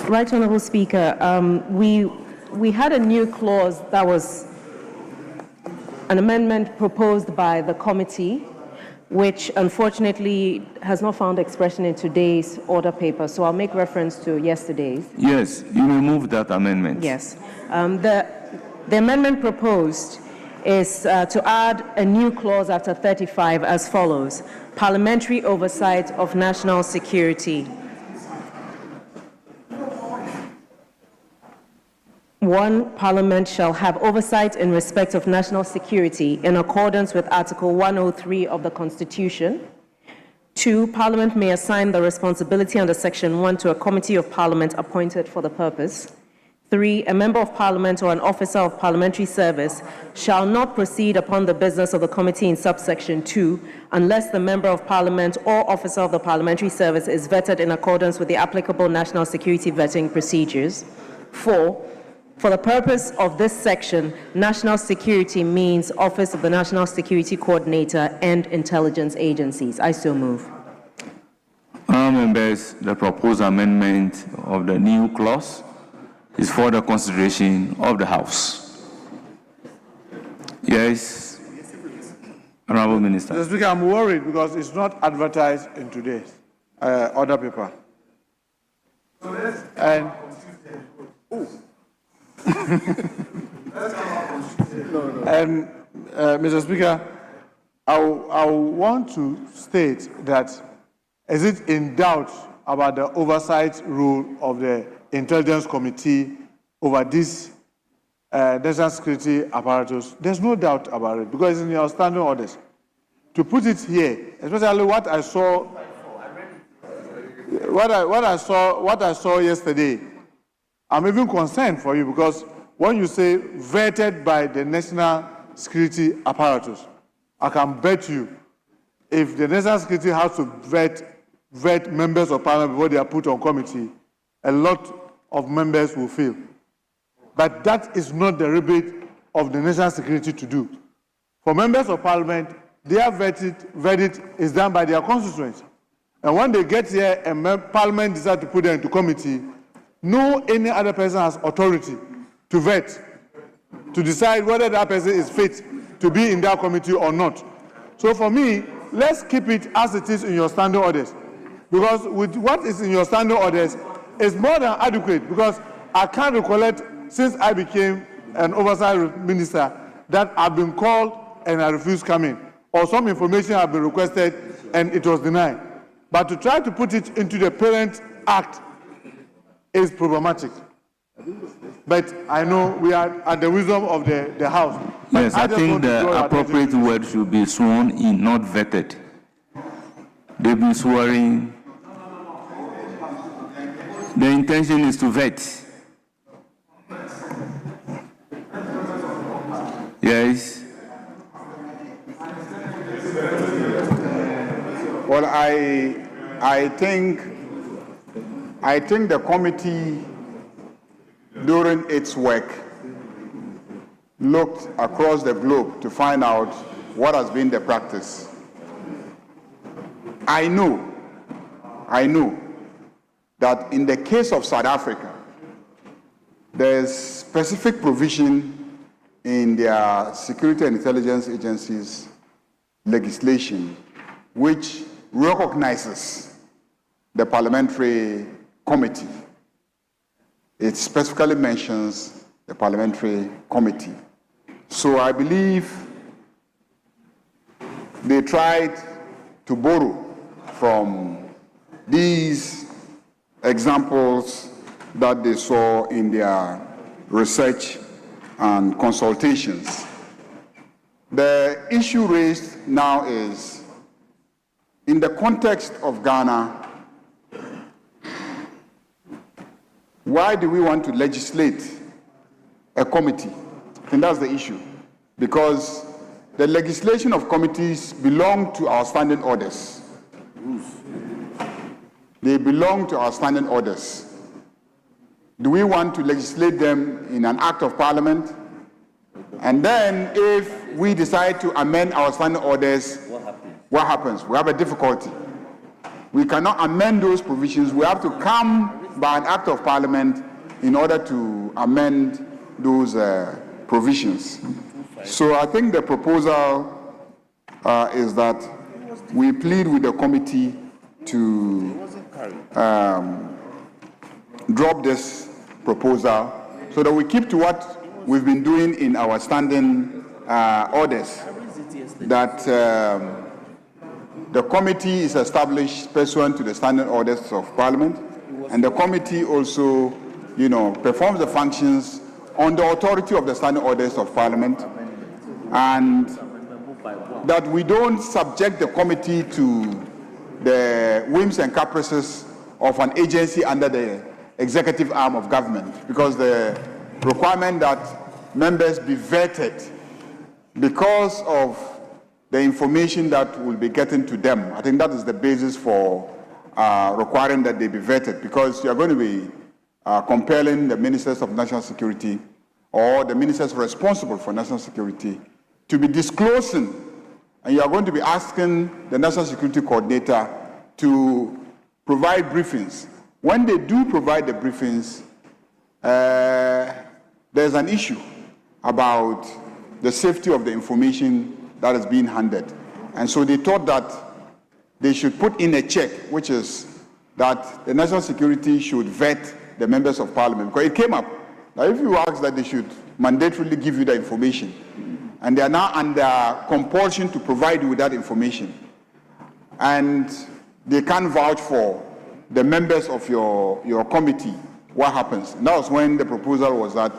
Right Honourable Speaker, we had a new clause that was an amendment proposed by the committee, which unfortunately has not found expression in today's order paper. So I'll make reference to yesterday's. Yes, you may move that amendment. Yes. The amendment proposed is to add a new clause after 35 as follows: parliamentary oversight of national security. 1. Parliament shall have oversight in respect of national security in accordance with Article 103 of the Constitution. 2. Parliament may assign the responsibility under Section 1 to a committee of Parliament appointed for the purpose. 3. A member of Parliament or an officer of parliamentary service shall not proceed upon the business of the committee in subsection 2 unless the member of Parliament or officer of the parliamentary service is vetted in accordance with the applicable national security vetting procedures. 4. For the purpose of this section, national security means Office of the National Security Coordinator and intelligence agencies. I so move. Members, the proposed amendment of the new clause is for the consideration of the House. Yes, Honourable Minister. Mr. Speaker, I'm worried because it's not advertised in today's order paper. And and Mr. Speaker, I want to state that is it in doubt about the oversight rule of the Intelligence Committee over this national security apparatus? There's no doubt about it because it's in your standing orders. To put it here, especially what I saw yesterday, I'm even concerned for you because when you say vetted by the national security apparatus, I can bet you if the national security has to vet members of parliament before they are put on committee, a lot of members will fail. But that is not the remit of the national security to do. For members of parliament, their verdict is done by their constituents. And when they get here and parliament decides to put them into committee, no any other person has authority to vet, to decide whether that person is fit to be in that committee or not. So for me, let's keep it as it is in your standing orders. Because with what is in your standing orders is more than adequate, because I can't recollect since I became an oversight minister that I've been called and I refused coming, or some information have been requested and it was denied. But to try to put it into the Parent Act is problematic. But I know we are at the wisdom of the House. Yes, I think the appropriate word should be sworn in, not vetted. They've been swearing. The intention is to vet. Yes. Well, I think the committee, during its work, looked across the globe to find out what has been the practice. I know that in the case of South Africa, there's specific provision in their security and intelligence agencies legislation which recognizes the parliamentary committee. It specifically mentions the parliamentary committee. So I believe they tried to borrow from these examples that they saw in their research and consultations. The issue raised now is, in the context of Ghana, why do we want to legislate a committee? I think that's the issue. Because the legislation of committees belong to our standing orders. They belong to our standing orders. Do we want to legislate them in an act of parliament? And then if we decide to amend our standing orders, what happens? We have a difficulty. We cannot amend those provisions. We have to come by an act of parliament in order to amend those provisions. So I think the proposal is that we plead with the committee to drop this proposal so that we keep to what we've been doing in our standing orders, that the committee is established pursuant to the standing orders of Parliament, and the committee also, performs the functions on the authority of the standing orders of Parliament, and that we don't subject the committee to the whims and caprices of an agency under the executive arm of government, because the requirement that members be vetted because of the information that will be getting to them, I think that is the basis for requiring that they be vetted, because you are going to be compelling the ministers of national security or the ministers responsible for national security to be disclosing, and you are going to be asking the national security coordinator to provide briefings. When they do provide the briefings, there's an issue about the safety of the information that is being handed. And so they thought that they should put in a check, which is that the national security should vet the members of parliament. Because it came up that if you ask that they should mandatorily give you the information, and they are now under compulsion to provide you with that information, and they can't vouch for the members of your committee, what happens? And that was when the proposal was that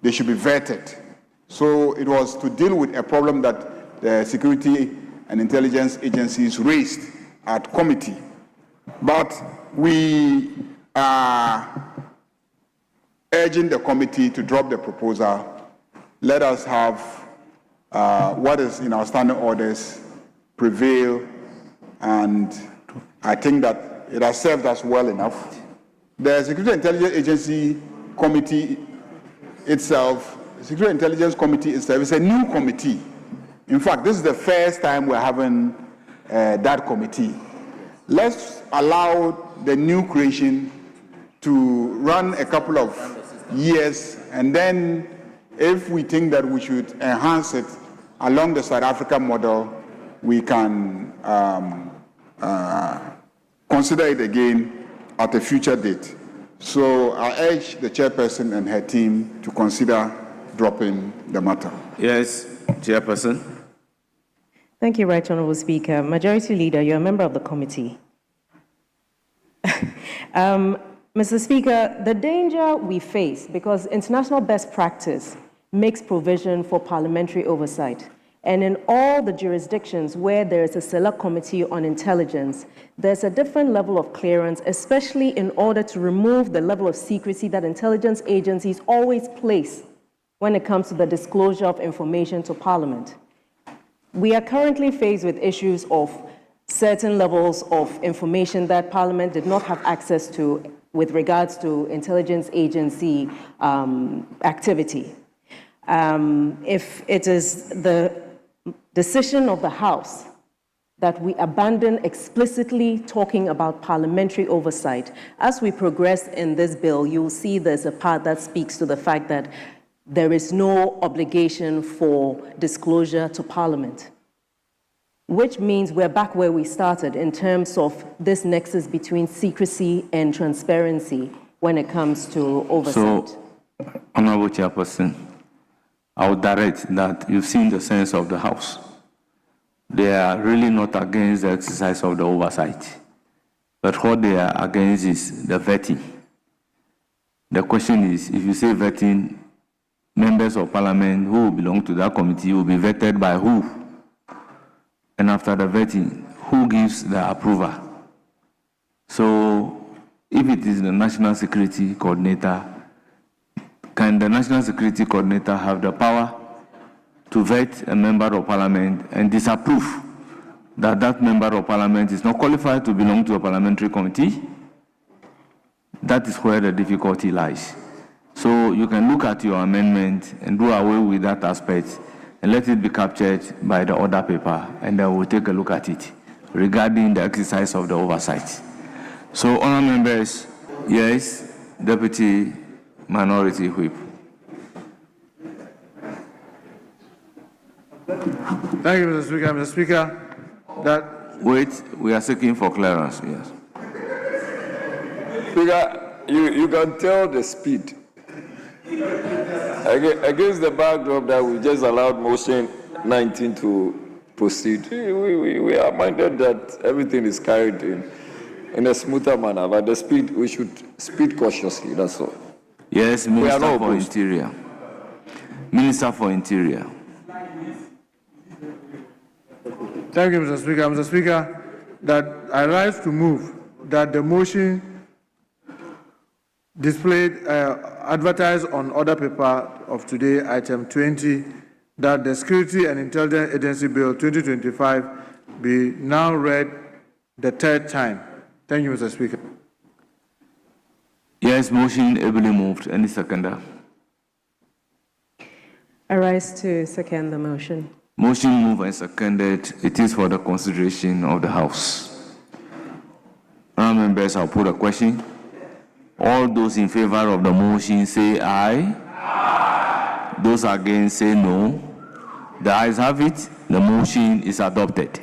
they should be vetted. So it was to deal with a problem that the security and intelligence agencies raised at committee. But we are urging the committee to drop the proposal. Let us have what is in our standing orders prevail, and I think that it has served us well enough. The Security and Intelligence Agency Committee itself, the Security and Intelligence Committee itself, is a new committee. In fact, this is the first time we're having that committee. Let's allow the new creation to run a couple of years, and then if we think that we should enhance it along the South African model, we can consider it again at a future date. So I urge the chairperson and her team to consider dropping the matter. Yes, Chairperson. Thank you, Right Honourable Speaker. Majority Leader, you're a member of the committee. Mr. Speaker, the danger we face, because international best practice makes provision for parliamentary oversight, and in all the jurisdictions where there is a select committee on intelligence, there's a different level of clearance, especially in order to remove the level of secrecy that intelligence agencies always place when it comes to the disclosure of information to Parliament. We are currently faced with issues of certain levels of information that Parliament did not have access to with regards to intelligence agency activity. If it is the decision of the House that we abandon explicitly talking about parliamentary oversight, as we progress in this bill, you'll see there's a part that speaks to the fact that there is no obligation for disclosure to Parliament, which means we're back where we started in terms of this nexus between secrecy and transparency when it comes to oversight. So, Honorable Chairperson, I would direct that you've seen the sense of the House. They are really not against the exercise of the oversight, but what they are against is the vetting. The question is, if you say vetting, members of Parliament who belong to that committee will be vetted by who? And after the vetting, who gives the approval? So, if it is the National Security Coordinator, can the National Security Coordinator have the power to vet a member of Parliament and disapprove that that member of Parliament is not qualified to belong to a parliamentary committee? That is where the difficulty lies. So you can look at your amendment and do away with that aspect and let it be captured by the order paper, and then we'll take a look at it regarding the exercise of the oversight. So, honourable members, Yes, Deputy Minority Whip. Thank you, Mr. Speaker. Mr. Speaker, that Wait, we are seeking for clearance, yes. Speaker, you can tell the speed. Against the backdrop that we just allowed motion 19 to proceed, we are minded that everything is carried in a smoother manner, but the speed, we should speed cautiously, that's all. Yes, are Minister not for opposed. Interior. Minister for Interior. Thank you, Mr. Speaker. Mr. Speaker, that I rise to move that the motion displayed, advertised on order paper of today, item 20, that the Security and Intelligence Agency Bill 2025 be now read the third time. Thank you, Mr. Speaker. Yes, motion ably moved. Any seconder? I rise to second the motion. Motion moved and seconded. It is for the consideration of the House. Honourable members, I'll put a question. All those in favor of the motion say aye. Aye. Those against say no. The ayes have it. The motion is adopted.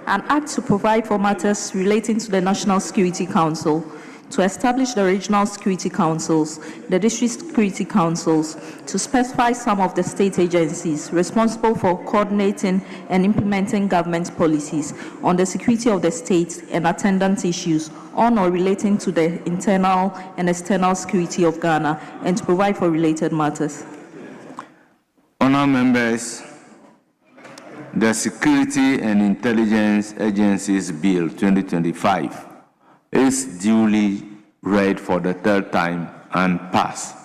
An act to provide for matters relating to the National Security Council, to establish the regional security councils, the district security councils, to specify some of the state agencies responsible for coordinating and implementing government policies on the security of the state and attendant issues on or relating to the internal and external security of Ghana, and to provide for related matters. Honourable members, the Security and Intelligence Agencies Bill 2025 is duly read for the third time and passed.